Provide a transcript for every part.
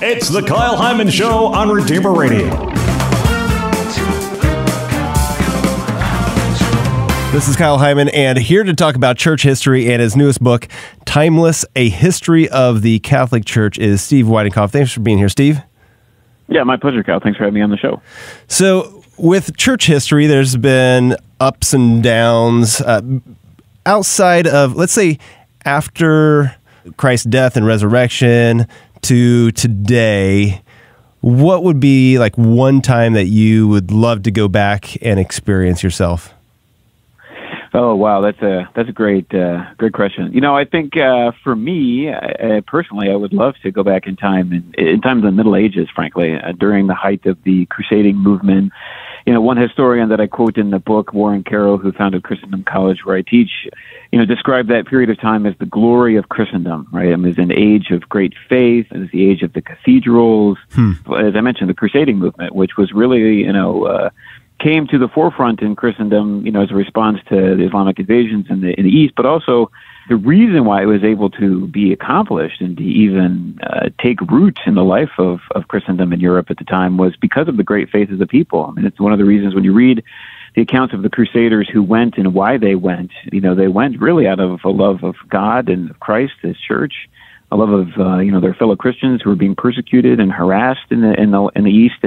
It's the Kyle Hyman Show on Redeemer Radio. This is Kyle Hyman, and here to talk about church history and his newest book, Timeless, A History of the Catholic Church, is Steve Weidenkopf. Thanks for being here, Steve. Yeah, my pleasure, Kyle. Thanks for having me on the show. So, with church history, there's been ups and downs. Outside of, let's say, after Christ's death and resurrection to today, what would be like one time that you would love to go back and experience yourself? Oh, wow, that's a great question. You know, I think for me personally, I would love to go back in time, in time of the Middle Ages, frankly, during the height of the crusading movement. You know, one historian that I quote in the book, Warren Carroll, who founded Christendom College, where I teach, described that period of time as the glory of Christendom, right? I mean, it was an age of great faith. It was the age of the cathedrals. As I mentioned, the crusading movement, which was really, came to the forefront in Christendom, as a response to the Islamic invasions in the East, but also the reason why it was able to be accomplished and to even take root in the life of Christendom in Europe at the time was because of the great faith of the people. I mean, it's one of the reasons when you read the accounts of the Crusaders who went and why they went, they went really out of a love of God and of Christ, His church, a love of, their fellow Christians who were being persecuted and harassed in the East,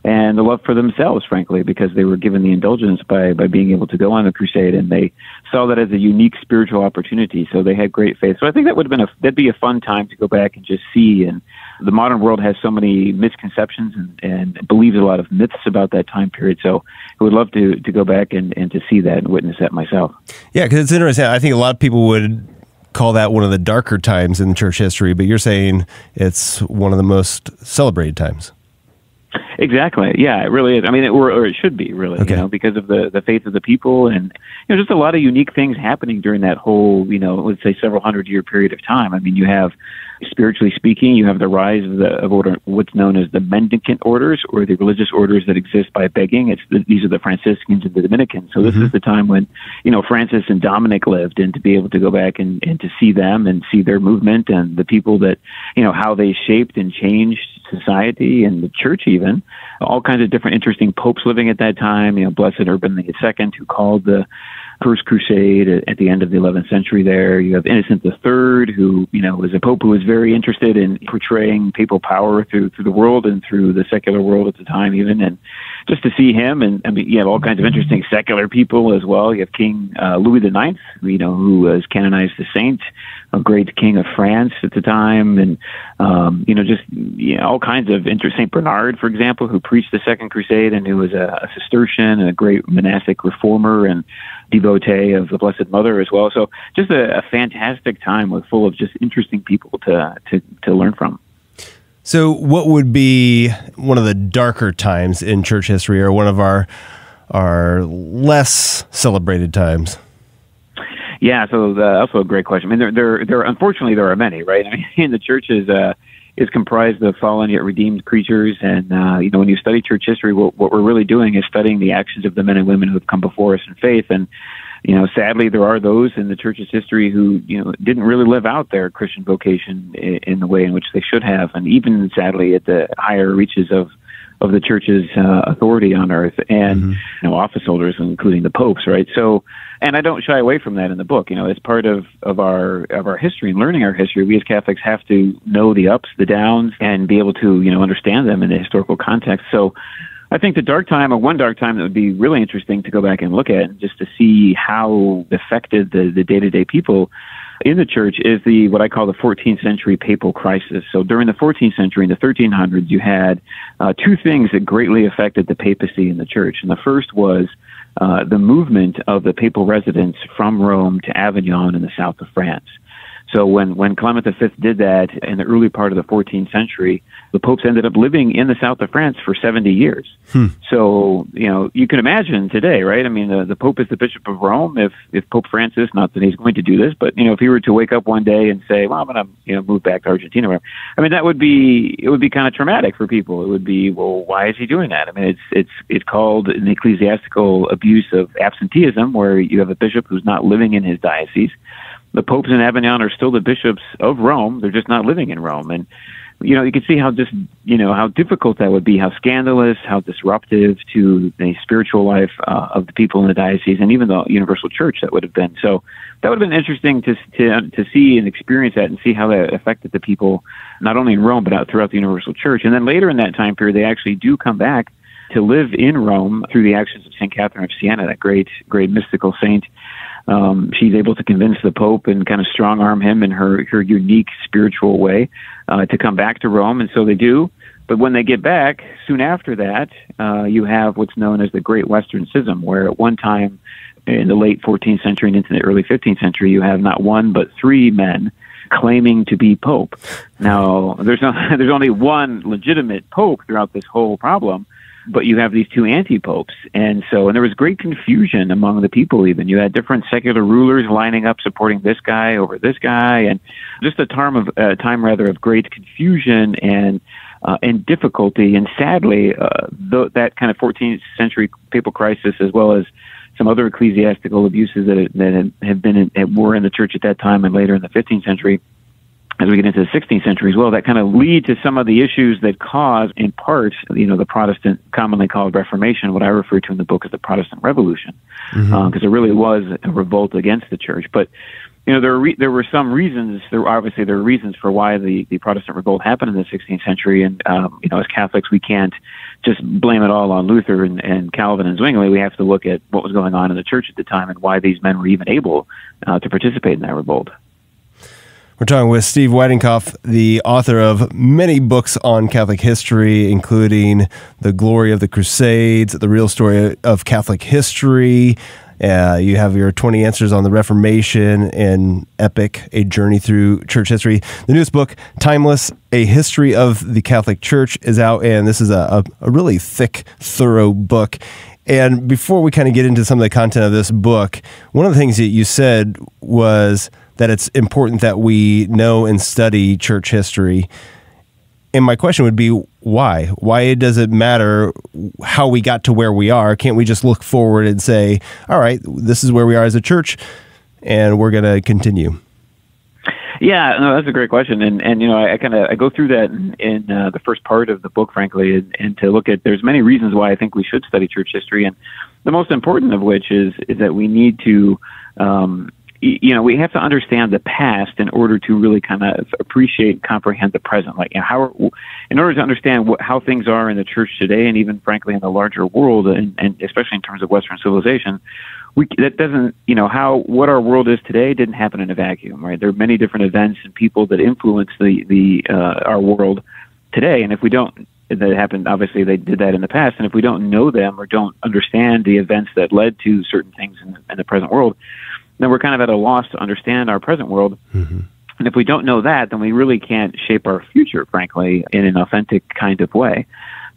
and the love for themselves, frankly, because they were given the indulgence by being able to go on a crusade, and they saw that as a unique spiritual opportunity. So they had great faith. So I think that'd be a fun time to go back and just see. And the modern world has so many misconceptions and believes a lot of myths about that time period. So I would love to go back and to see that and witness that myself. Yeah, because it's interesting. I think a lot of people would call that one of the darker times in church history, but you're saying it's one of the most celebrated times. Exactly. Yeah, it really is. I mean, or it should be, really, okay. Because of the faith of the people and, just a lot of unique things happening during that whole, let's say several hundred-year period of time. I mean, you have, spiritually speaking, you have the rise of what's known as the mendicant orders, or the religious orders that exist by begging. These are the Franciscans and the Dominicans. So this is the time when, Francis and Dominic lived, and to be able to go back and to see them and see their movement and the people that, how they shaped and changed society and the church even. All kinds of different interesting popes living at that time. Blessed Urban II, who called the First Crusade at the end of the 11th century there. You have Innocent III, who, was a pope who was very interested in portraying papal power through the world and through the secular world at the time even. And just to see him, and I mean, you have all kinds of interesting secular people as well. You have King Louis IX, who was canonized a saint, a great king of France at the time, and all kinds of Saint Bernard, for example, who preached the Second Crusade and who was a Cistercian and a great monastic reformer and devotee of the Blessed Mother as well. So just a fantastic time full of just interesting people to learn from. So what would be one of the darker times in church history, or one of our less celebrated times? Yeah, so also a great question. I mean, there unfortunately there are many, right? I mean, the church is comprised of fallen yet redeemed creatures, and when you study church history, what we're really doing is studying the actions of the men and women who have come before us in faith. And sadly, there are those in the church's history who didn't really live out their Christian vocation in the way in which they should have, and even sadly at the higher reaches of the church's authority on earth, and office holders, including the popes, right? So, and I don't shy away from that in the book. As part of our history and learning our history, we as Catholics have to know the ups, the downs, and be able to understand them in the historical context. So, I think the dark time, or one dark time that would be really interesting to go back and look at, just to see how it affected the day-to-day people in the church, is what I call the 14th century papal crisis. So during the 14th century, in the 1300s, you had two things that greatly affected the papacy in the church. And the first was the movement of the papal residents from Rome to Avignon in the south of France. So when Clement V did that in the early part of the 14th century, the popes ended up living in the south of France for 70 years. So, you can imagine today, right? I mean, the Pope is the Bishop of Rome. If Pope Francis, not that he's going to do this, but, if he were to wake up one day and say, well, I'm going to, move back to Argentina, or whatever, I mean, it would be kind of traumatic for people. It would be, well, why is he doing that? I mean, it's called an ecclesiastical abuse of absenteeism, where you have a bishop who's not living in his diocese. The popes in Avignon are still the bishops of Rome. They're just not living in Rome. And you can see how just, how difficult that would be, how scandalous, how disruptive to the spiritual life of the people in the diocese and even the universal church that would have been. So that would have been interesting to see and experience that and see how that affected the people, not only in Rome, but out throughout the universal church. And then later in that time period, they actually do come back to live in Rome through the actions of St. Catherine of Siena, that great mystical saint. She's able to convince the Pope and kind of strong-arm him in her unique spiritual way to come back to Rome, and so they do. But when they get back, soon after that, you have what's known as the Great Western Schism, where at one time in the late 14th century and into the early 15th century, you have not one but three men claiming to be Pope. Now, there's only one legitimate Pope throughout this whole problem, but you have these two anti-popes. And there was great confusion among the people even. You had different secular rulers lining up supporting this guy over this guy, and just a time of great confusion and difficulty. And sadly, that kind of 14th century papal crisis, as well as some other ecclesiastical abuses that were in the church at that time and later in the 15th century, as we get into the 16th century as well, that kind of lead to some of the issues that cause, in part, the Protestant, commonly called Reformation, what I refer to in the book as the Protestant Revolution, because it really was a revolt against the church. But there were some reasons. There were reasons for why the Protestant revolt happened in the 16th century, and as Catholics, we can't just blame it all on Luther and Calvin and Zwingli. We have to look at what was going on in the church at the time and why these men were even able to participate in that revolt. We're talking with Steve Weidenkopf, the author of many books on Catholic history, including The Glory of the Crusades, The Real Story of Catholic History. You have your 20 Answers on the Reformation and Epic, A Journey Through Church History. The newest book, Timeless, A History of the Catholic Church, is out, and this is a really thick, thorough book. And before we kind of get into some of the content of this book, one of the things that you said was that it's important that we know and study church history. And my question would be, why? Why does it matter how we got to where we are? Can't we just look forward and say, all right, this is where we are as a church, and we're going to continue? Yeah, no, that's a great question. And I go through that in the first part of the book, frankly, and to look at, there's many reasons why I think we should study church history. And the most important of which is that we need to, we have to understand the past in order to really kind of appreciate and comprehend the present. Like, in order to understand how things are in the church today, and even frankly in the larger world, and especially in terms of Western civilization, what our world is today didn't happen in a vacuum, right? There are many different events and people that influence our world today, and if we don't, that happened, obviously they did that in the past, and if we don't know them or don't understand the events that led to certain things in the present world, then we're kind of at a loss to understand our present world. Mm-hmm. And if we don't know that, then we really can't shape our future, frankly, in an authentic kind of way.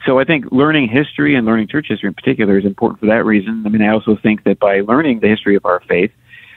So I think learning history and learning church history in particular is important for that reason. I mean, I also think that by learning the history of our faith,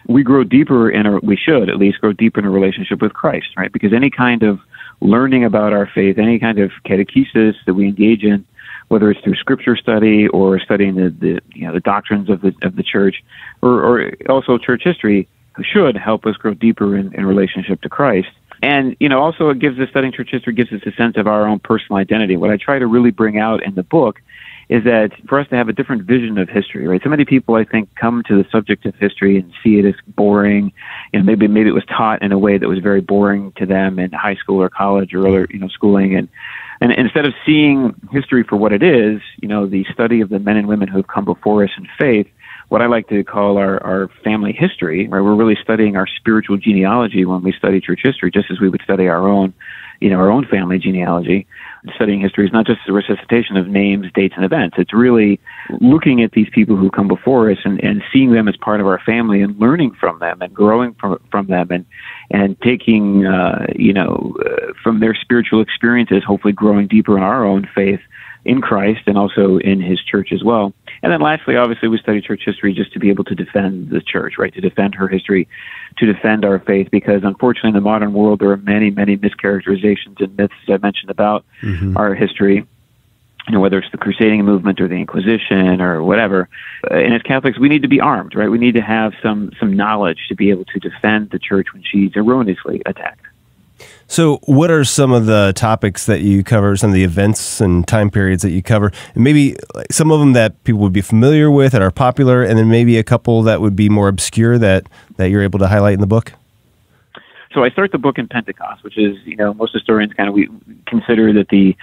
we grow deeper we should at least grow deeper in a relationship with Christ, right? Because any kind of learning about our faith, any kind of catechesis that we engage in, whether it's through scripture study or studying the doctrines of the church, or also church history, should help us grow deeper in relationship to Christ. And, also studying church history gives us a sense of our own personal identity. What I try to really bring out in the book is that for us to have a different vision of history, right? So many people, I think, come to the subject of history and see it as boring. Maybe it was taught in a way that was very boring to them in high school or college or other, schooling. And instead of seeing history for what it is, the study of the men and women who have come before us in faith, what I like to call our family history, right? We're really studying our spiritual genealogy when we study church history, just as we would study our own family genealogy. Studying history is not just a recitation of names, dates, and events. It's really looking at these people who come before us and seeing them as part of our family and learning from them and growing from them and taking, from their spiritual experiences, hopefully growing deeper in our own faith in Christ and also in his church as well. And then lastly, obviously, we study church history just to be able to defend the church, right? To defend her history, to defend our faith, because unfortunately in the modern world, there are many, many mischaracterizations and myths, as I mentioned, about our history, whether it's the crusading movement or the Inquisition or whatever. And as Catholics, we need to be armed, right? We need to have some knowledge to be able to defend the church when she's erroneously attacked. So what are some of the topics that you cover, some of the events and time periods that you cover, and maybe some of them that people would be familiar with that are popular, and then maybe a couple that would be more obscure that you're able to highlight in the book? So I start the book in Pentecost, which is, most historians we consider that the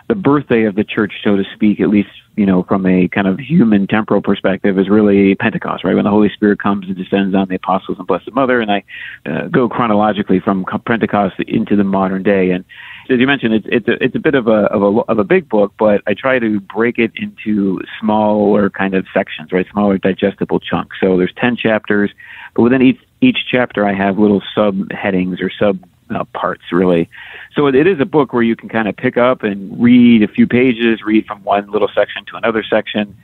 birthday of the church, so to speak, at least, from a kind of human temporal perspective, is really Pentecost, right? When the Holy Spirit comes and descends on the apostles and Blessed Mother. And I go chronologically from Pentecost into the modern day. And as you mentioned, it's a bit of a big book, but I try to break it into smaller kind of sections, right? Smaller digestible chunks. So there's 10 chapters, but within each chapter I have little subheadings or parts, really. So it is a book where you can kind of pick up and read a few pages, read from one little section to another section,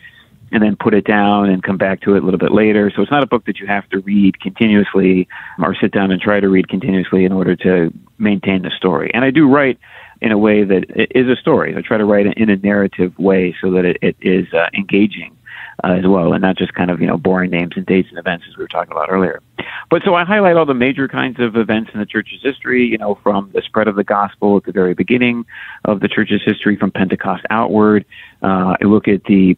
and then put it down and come back to it a little bit later. So it's not a book that you have to read continuously or sit down and try to read continuously in order to maintain the story. And I do write in a way that it is a story. I try to write it in a narrative way so that it is engaging as well, and not just kind of, boring names and dates and events as we were talking about earlier. But so I highlight all the major kinds of events in the church's history, from the spread of the gospel at the very beginning of the church's history, from Pentecost outward. I look at the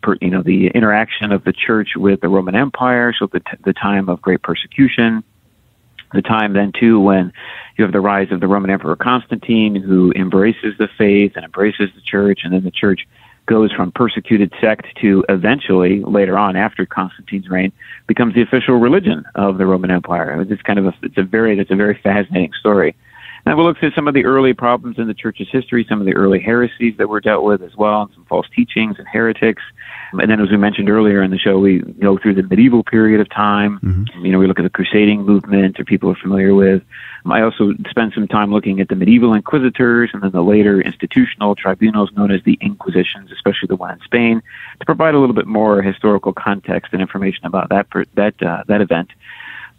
interaction of the church with the Roman Empire, so the time of great persecution, the time then too when you have the rise of the Roman Emperor Constantine, who embraces the faith and embraces the church, and then the church goes from persecuted sect to eventually, later on, after Constantine's reign, becomes the official religion of the Roman Empire. It's a very fascinating story. And we'll look at some of the early problems in the church's history, some of the early heresies that were dealt with as well, and some false teachings and heretics. And then, as we mentioned earlier in the show, we go through the medieval period of time. Mm-hmm. We look at the crusading movement that people are familiar with. I also spend some time looking at the medieval inquisitors and then the later institutional tribunals known as the Inquisitions, especially the one in Spain, to provide a little bit more historical context and information about that event.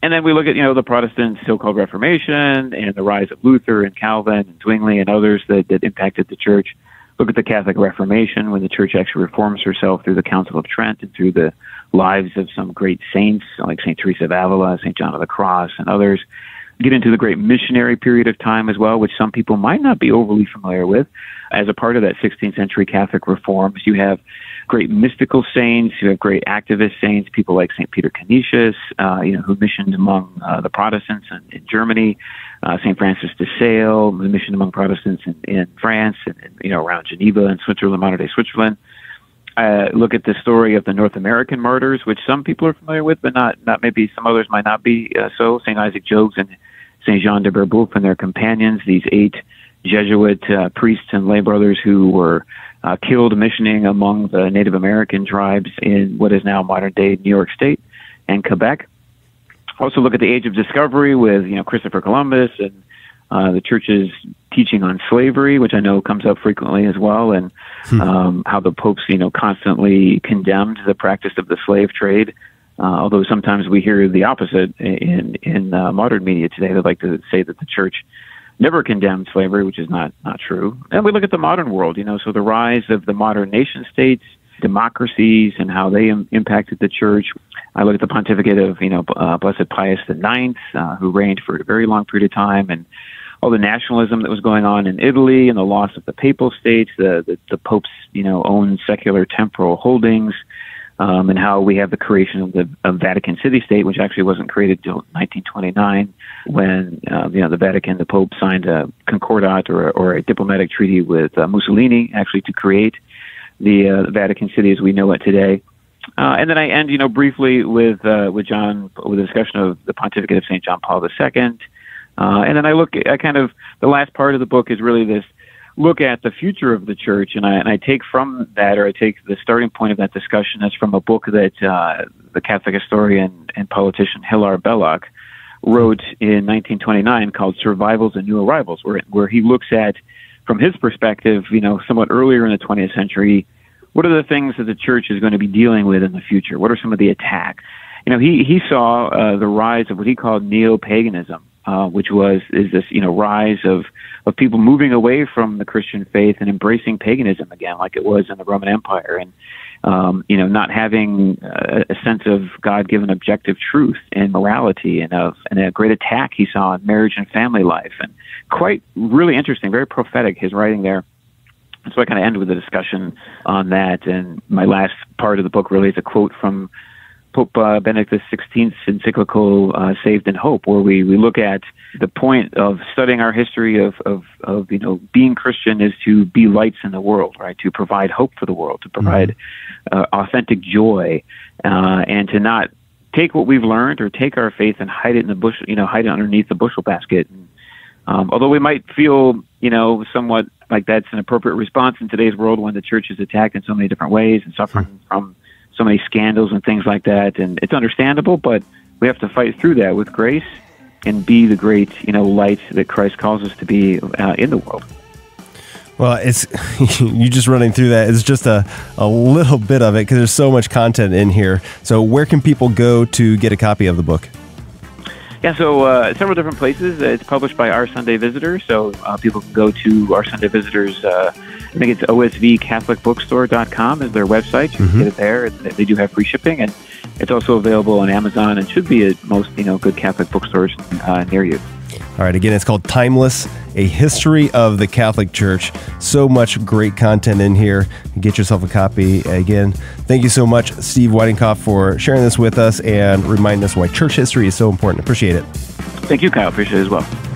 And then we look at, the Protestant so-called Reformation and the rise of Luther and Calvin and Zwingli and others that impacted the church. Look at the Catholic Reformation, when the church actually reforms herself through the Council of Trent and through the lives of some great saints like St. Teresa of Avila, St. John of the Cross, and others. Get into the great missionary period of time as well, which some people might not be overly familiar with. As a part of that 16th century Catholic reforms, you have great mystical saints, you have great activist saints, people like St. Peter Canisius, who missioned among the Protestants in Germany, St. Francis de Sales, who missioned among Protestants in France and around Geneva and Switzerland, modern-day Switzerland. Look at the story of the North American martyrs, which some people are familiar with, but not maybe some others might not be so. St. Isaac Jogues and St. Jean de Brebeuf and their companions, these 8 Jesuit priests and lay brothers who were killed missioning among the Native American tribes in what is now modern-day New York State and Quebec. Also look at the Age of Discovery with Christopher Columbus and the church's teaching on slavery, which I know comes up frequently as well, and how the popes, constantly condemned the practice of the slave trade. Although sometimes we hear the opposite in modern media today. They like to say that the church never condemned slavery, which is not true. And we look at the modern world, so the rise of the modern nation states, democracies, and how they impacted the church. I look at the pontificate of, Blessed Pius IX, who reigned for a very long period of time, and all the nationalism that was going on in Italy and the loss of the papal states, the Pope's, own secular temporal holdings, and how we have the creation of Vatican City State, which actually wasn't created until 1929, when the Vatican, the Pope signed a concordat or a diplomatic treaty with Mussolini, actually to create the Vatican City as we know it today. And then I end, briefly with John, with a discussion of the pontificate of St. John Paul II. And then I look at the last part of the book is really this look at the future of the church, and I take from that, or I take the starting point of that discussion as from a book that the Catholic historian and politician Hilar Belloc wrote in 1929 called Survivals and New Arrivals, where he looks at, from his perspective, somewhat earlier in the 20th century, what are the things that the church is going to be dealing with in the future? What are some of the attacks? He saw the rise of what he called neo-paganism, which is this rise of people moving away from the Christian faith and embracing paganism again, like it was in the Roman Empire. And not having a sense of God-given objective truth and morality, and a great attack he saw on marriage and family life, and quite really interesting, very prophetic, his writing there. So I kind of end with a discussion on that, and my last part of the book really is a quote from Pope Benedict XVI's encyclical "Saved in Hope," where we look at the point of studying our history of being Christian is to be lights in the world, right? To provide hope for the world, to provide authentic joy, and to not take what we've learned or take our faith and hide it in the bush, hide it underneath the bushel basket. And, although we might feel, somewhat like that's an appropriate response in today's world when the church is attacked in so many different ways and suffering from so many scandals and things like that, and it's understandable, but we have to fight through that with grace and be the great, light that Christ calls us to be in the world. Well, it's you just running through that. It's just a little bit of it because there's so much content in here. So where can people go to get a copy of the book? Yeah, so several different places. It's published by Our Sunday Visitors, so people can go to Our Sunday Visitors. I think it's osvcatholicbookstore.com is their website. You can get it there. They do have free shipping, and it's also available on Amazon and should be at most good Catholic bookstores near you. All right, again, it's called Timeless, A History of the Catholic Church. So much great content in here. Get yourself a copy. Again, thank you so much, Steve Weidenkopf, for sharing this with us and reminding us why church history is so important. Appreciate it. Thank you, Kyle. Appreciate it as well.